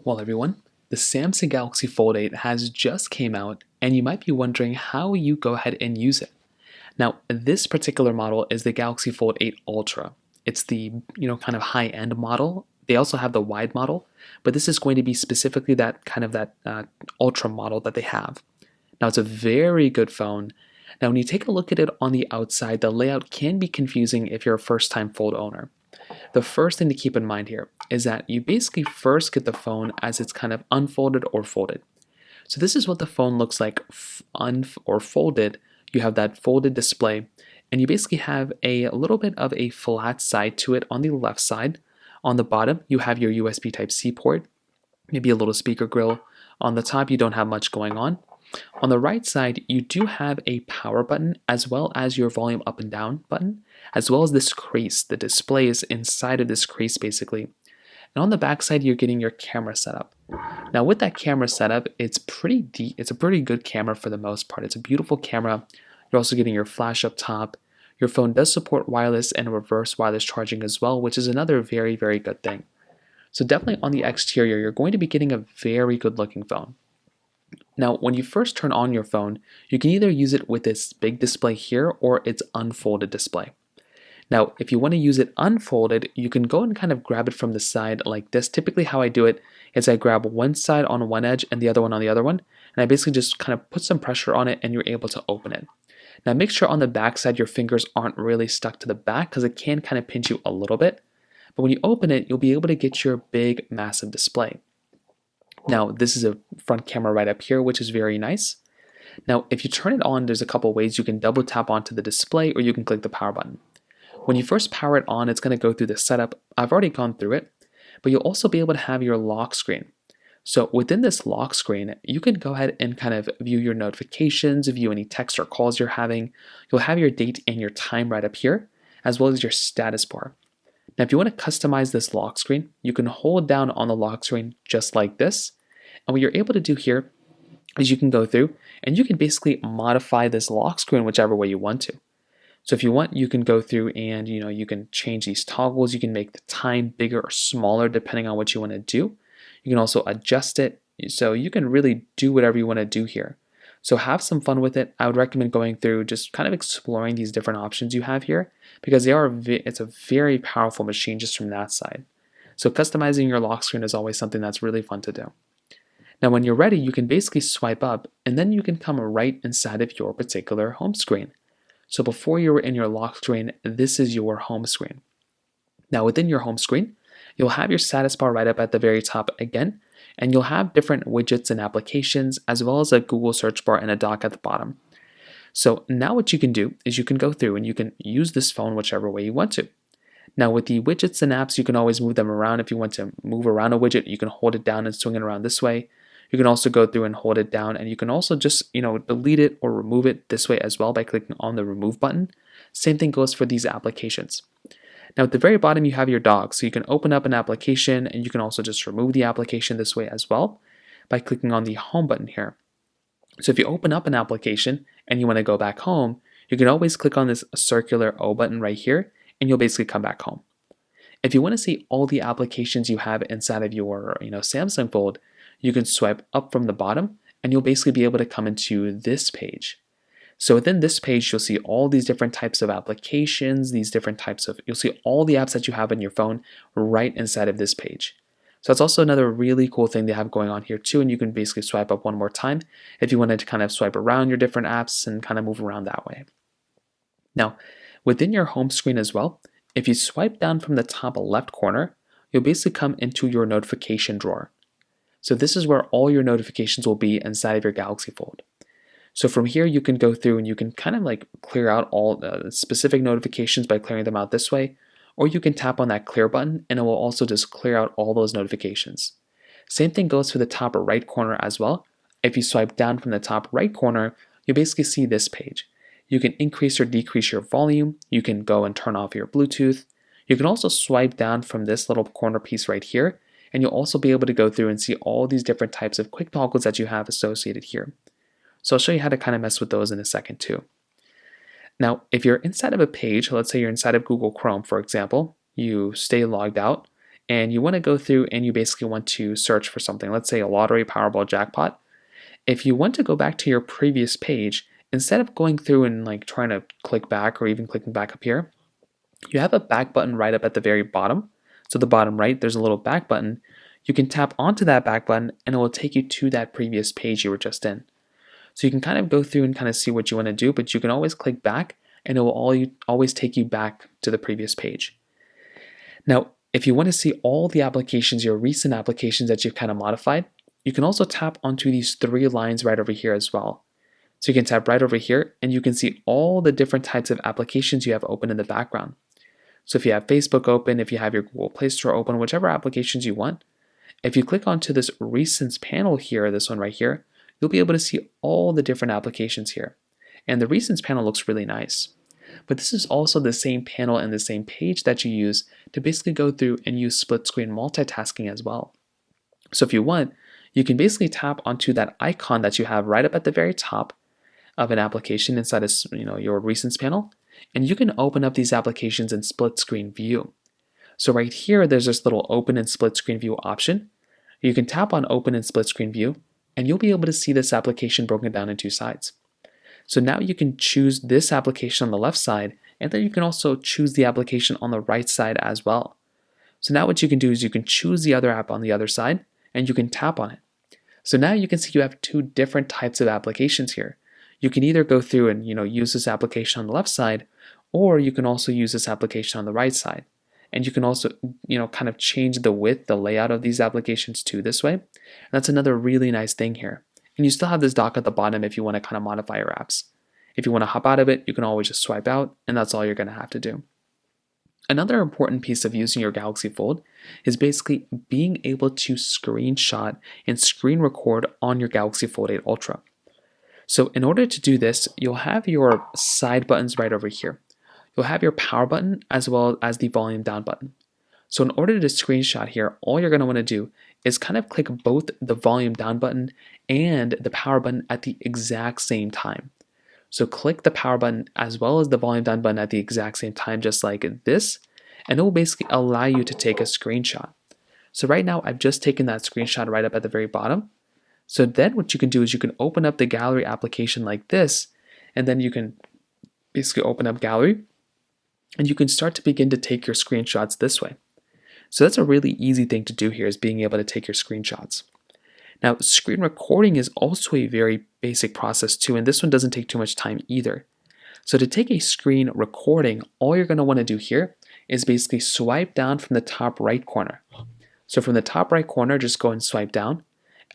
Well, everyone, the Samsung Galaxy Fold 8 has just came out, and you might be wondering how you go ahead and use it. Now, this particular model is the Galaxy Fold 8 Ultra. It's the, kind of high-end model. They also have the wide model, but this is going to be specifically that Ultra model that they have. Now, it's a very good phone. Now, when you take a look at it on the outside, the layout can be confusing if you're a first-time Fold owner. The first thing to keep in mind here is that you basically first get the phone as it's kind of unfolded or folded. So this is what the phone looks like or folded. You have that folded display, and you basically have a little bit of a flat side to it on the left side. On the bottom, you have your USB Type-C port, maybe a little speaker grill. On the top, you don't have much going on. On the right side, you do have a power button as well as your volume up and down button, as well as this crease. The display is inside of this crease basically. And on the back side, you're getting your camera setup. Now with that camera setup, it's pretty deep. It's a pretty good camera for the most part. It's a beautiful camera. You're also getting your flash up top. Your phone does support wireless and reverse wireless charging as well, which is another very, very good thing. So definitely on the exterior, you're going to be getting a very good looking phone. Now, when you first turn on your phone, you can either use it with this big display here or its unfolded display. Now, if you want to use it unfolded, you can go and kind of grab it from the side like this. Typically how I do it is I grab one side on one edge and the other one on the other one, and I basically just kind of put some pressure on it and you're able to open it. Now make sure on the back side your fingers aren't really stuck to the back because it can kind of pinch you a little bit. But when you open it, you'll be able to get your big, massive display. Now, this is a front camera right up here, which is very nice. Now, if you turn it on, there's a couple ways. You can double tap onto the display or you can click the power button. When you first power it on, it's going to go through the setup. I've already gone through it, but you'll also be able to have your lock screen. So within this lock screen, you can go ahead and kind of view your notifications, view any text or calls you're having. You'll have your date and your time right up here, as well as your status bar. Now, if you want to customize this lock screen, you can hold down on the lock screen just like this. And what you're able to do here is you can go through and you can basically modify this lock screen whichever way you want to. So if you want, you can go through and you can change these toggles. You can make the time bigger or smaller depending on what you want to do. You can also adjust it. So you can really do whatever you want to do here. So have some fun with it. I would recommend going through just kind of exploring these different options you have here because it's a very powerful machine just from that side. So customizing your lock screen is always something that's really fun to do. Now when you're ready, you can basically swipe up and then you can come right inside of your particular home screen. So before you were in your lock screen, this is your home screen. Now within your home screen, you'll have your status bar right up at the very top again, and you'll have different widgets and applications as well as a Google search bar and a dock at the bottom. So now what you can do is you can go through and you can use this phone whichever way you want to. Now with the widgets and apps, you can always move them around. If you want to move around a widget, you can hold it down and swing it around this way. You can also go through and hold it down, and you can also just, delete it or remove it this way as well by clicking on the remove button. Same thing goes for these applications. Now at the very bottom, you have your dock, so you can open up an application and you can also just remove the application this way as well by clicking on the home button here. So if you open up an application and you want to go back home, you can always click on this circular O button right here and you'll basically come back home. If you want to see all the applications you have inside of your Samsung Fold, you can swipe up from the bottom and you'll basically be able to come into this page. So within this page, you'll see all these different types of applications, you'll see all the apps that you have on your phone right inside of this page. So that's also another really cool thing they have going on here too, and you can basically swipe up one more time if you wanted to kind of swipe around your different apps and kind of move around that way. Now, within your home screen as well, if you swipe down from the top left corner, you'll basically come into your notification drawer. So this is where all your notifications will be inside of your Galaxy Fold. So from here, you can go through and you can kind of clear out all the specific notifications by clearing them out this way, or you can tap on that clear button and it will also just clear out all those notifications. Same thing goes for the top right corner as well. If you swipe down from the top right corner, you basically see this page. You can increase or decrease your volume. You can go and turn off your Bluetooth. You can also swipe down from this little corner piece right here, and you'll also be able to go through and see all these different types of quick toggles that you have associated here. So I'll show you how to kind of mess with those in a second too. Now, if you're inside of a page, let's say you're inside of Google Chrome, for example, you stay logged out, and you want to go through and you basically want to search for something, let's say a lottery, Powerball, jackpot. If you want to go back to your previous page, instead of going through and like trying to click back or even clicking back up here, you have a back button right up at the very bottom. So the bottom right, there's a little back button. You can tap onto that back button and it will take you to that previous page you were just in. So you can kind of go through and kind of see what you want to do, but you can always click back and it will always take you back to the previous page. Now, if you want to see all the applications, your recent applications that you've kind of modified, you can also tap onto these 3 lines right over here as well. So you can tap right over here and you can see all the different types of applications you have open in the background. So if you have Facebook open, if you have your Google Play Store open, whichever applications you want, if you click onto this Recents panel here, this one right here, you'll be able to see all the different applications here. And the Recents panel looks really nice. But this is also the same panel and the same page that you use to basically go through and use split screen multitasking as well. So if you want, you can basically tap onto that icon that you have right up at the very top of an application inside of your Recents panel, and you can open up these applications in split screen view. So right here, there's this little open and split screen view option. You can tap on open and split screen view, and you'll be able to see this application broken down in 2 sides. So now you can choose this application on the left side, and then you can also choose the application on the right side as well. So now what you can do is you can choose the other app on the other side, and you can tap on it. So now you can see you have 2 different types of applications here. You can either go through and use this application on the left side, or you can also use this application on the right side. And you can also kind of change the width, the layout of these applications too this way. And that's another really nice thing here. And you still have this dock at the bottom if you want to kind of modify your apps. If you want to hop out of it, you can always just swipe out, and that's all you're going to have to do. Another important piece of using your Galaxy Fold is basically being able to screenshot and screen record on your Galaxy Fold 8 Ultra. So in order to do this, you'll have your side buttons right over here. You'll have your power button as well as the volume down button. So in order to screenshot here, all you're going to want to do is kind of click both the volume down button and the power button at the exact same time. So click the power button as well as the volume down button at the exact same time, just like this, and it will basically allow you to take a screenshot. So right now, I've just taken that screenshot right up at the very bottom. So then what you can do is you can open up the gallery application like this, and then you can basically open up gallery, and you can start to begin to take your screenshots this way. So that's a really easy thing to do here, is being able to take your screenshots. Now, screen recording is also a very basic process too, and this one doesn't take too much time either. So to take a screen recording, all you're going to want to do here is basically swipe down from the top right corner. So from the top right corner, just go and swipe down.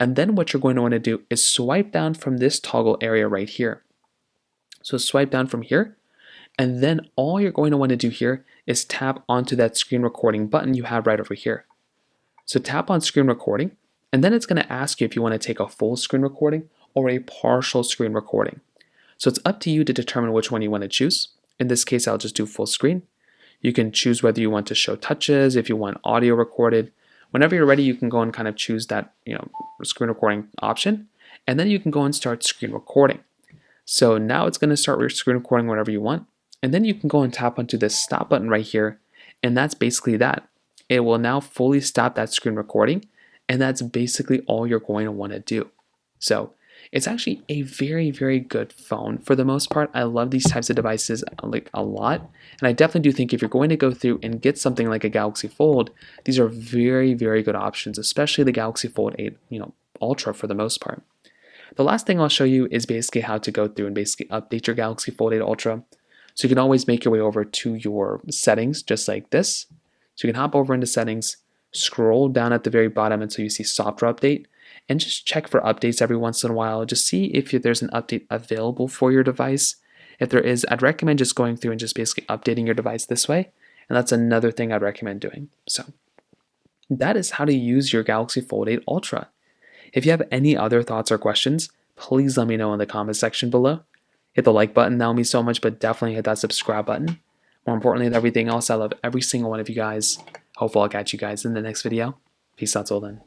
And then what you're going to want to do is swipe down from this toggle area right here. So swipe down from here, and then all you're going to want to do here is tap onto that screen recording button you have right over here. So tap on screen recording, and then it's going to ask you if you want to take a full screen recording or a partial screen recording. So it's up to you to determine which one you want to choose. In this case, I'll just do full screen. You can choose whether you want to show touches, if you want audio recorded. Whenever you're ready, you can go and kind of choose that screen recording option, and then you can go and start screen recording. So now it's going to start screen recording whenever you want, and then you can go and tap onto this stop button right here, and that's basically that. It will now fully stop that screen recording, and that's basically all you're going to want to do. So it's actually a very, very good phone for the most part. I love these types of devices like a lot, and I definitely do think if you're going to go through and get something like a Galaxy Fold, these are very, very good options, especially the Galaxy Fold 8, Ultra for the most part. The last thing I'll show you is basically how to go through and basically update your Galaxy Fold 8 Ultra. So you can always make your way over to your settings just like this. So you can hop over into settings, scroll down at the very bottom until you see software update, and just check for updates every once in a while. Just see if there's an update available for your device. If there is, I'd recommend just going through and just basically updating your device this way. And that's another thing I'd recommend doing. So that is how to use your Galaxy Fold 8 Ultra. If you have any other thoughts or questions, please let me know in the comment section below. Hit the like button, that would mean so much, but definitely hit that subscribe button. More importantly than everything else, I love every single one of you guys. Hopefully I'll catch you guys in the next video. Peace out till then.